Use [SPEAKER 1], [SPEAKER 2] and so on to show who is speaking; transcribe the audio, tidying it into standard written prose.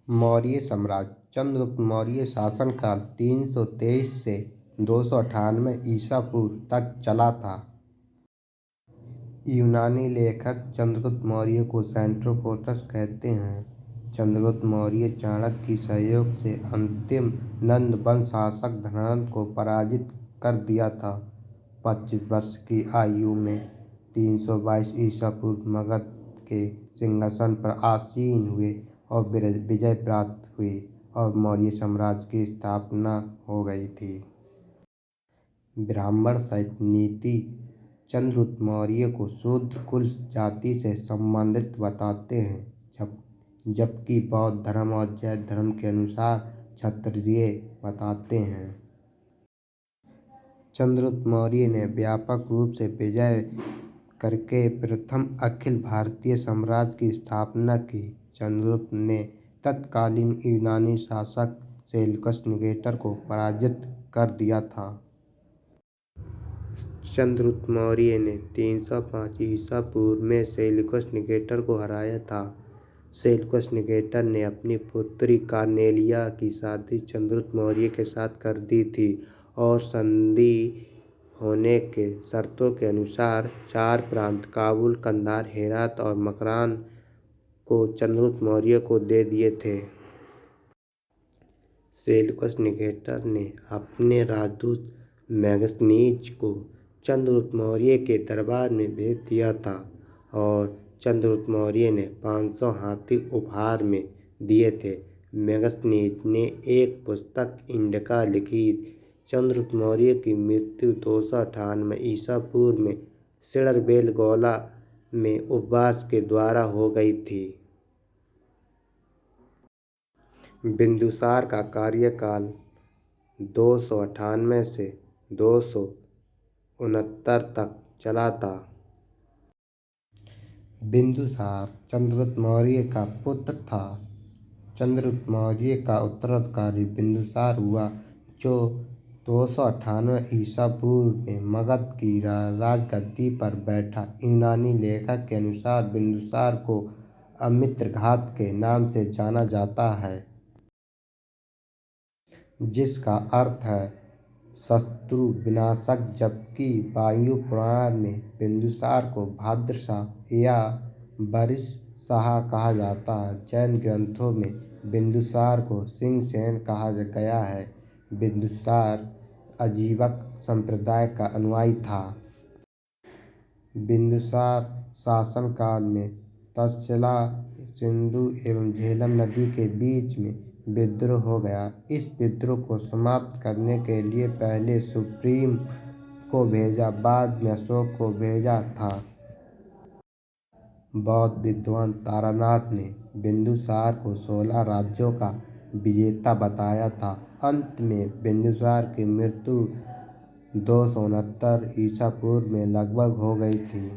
[SPEAKER 1] मौर्य साम्राज्य। चंद्रगुप्त मौर्य शासनकाल 323 से 298 ईसा पूर्व तक चला था। यूनानी लेखक चंद्रगुप्त मौर्य को सेंट्रोपोटस कहते हैं। चंद्रगुप्त मौर्य चाणक्य के सहयोग से अंतिम नंद वंश शासक धनानंद को पराजित कर दिया था। 25 वर्ष की आयु में 322 ईसा पूर्व मगध के सिंहासन पर आसीन हुए और विजय प्राप्त हुई और मौर्य साम्राज्य की स्थापना हो गई थी। ब्राह्मण सहित नीति चंद्रगुप्त मौर्य को शूद्र कुल जाति से संबंधित बताते हैं, जबकि बौद्ध धर्म और जैन धर्म के अनुसार क्षत्रिय बताते हैं। चंद्रगुप्त मौर्य ने व्यापक रूप से विजय करके प्रथम अखिल भारतीय साम्राज्य की स्थापना की। चंद्रगुप्त ने तत्कालीन यूनानी शासक सेल्यूकस निकेटर को पराजित कर दिया था। चंद्रगुप्त मौर्य ने 305 ईसा पूर्व में सेल्यूकस निकेटर को हराया था। सेल्यूकस निकेटर ने अपनी पुत्री कार्नेलिया की शादी चंद्रगुप्त मौर्य के साथ कर दी थी और संधि होने के शर्तों के अनुसार 4 प्रांत काबुल, कंधार, हेरात और मकरान को चंद्रगुप्त मौर्य को दे दिए थे। सेल्यूकस निकेटर ने अपने राजदूत मेगस्थनीज को चंद्रगुप्त मौर्य के दरबार में भेज दिया था और चंद्रगुप्त मौर्य ने 500 हाथी उपहार में दिए थे। मेगस्थनीज ने एक पुस्तक इंडिका लिखी। चंद्रगुप्त मौर्य की मृत्यु 298 ईसा पूर्व में सिडरबेलगोला में उपवास के द्वारा हो गई थी। बिंदुसार का कार्यकाल 298 से 269 तक चला था। बिंदुसार चंद्रगुप्त मौर्य का पुत्र था। चंद्रगुप्त मौर्य का उत्तराधिकारी बिंदुसार हुआ, जो 298 ईसा पूर्व में मगध की राजगद्दी पर बैठा। यूनानी लेखक के अनुसार बिंदुसार को अमित्रघात के नाम से जाना जाता है, जिसका अर्थ है शत्रु विनाशक, जबकि वायु पुराण में बिंदुसार को भद्रशाह या वरिष्ठशाह कहा जाता है। जैन ग्रंथों में बिंदुसार को सिंहसेन कहा गया है। बिंदुसार अजीवक संप्रदाय का अनुयायी था। बिंदुसार शासनकाल में तक्षशिला, सिंधु एवं झेलम नदी के बीच में विद्रोह हो गया। इस विद्रोह को समाप्त करने के लिए पहले सुप्रीम को भेजा, बाद में अशोक को भेजा था। बौद्ध विद्वान तारानाथ ने बिंदुसार को 16 राज्यों का विजेता बताया था। अंत में बिंदुसार की मृत्यु 269 ईसा पूर्व में लगभग हो गई थी।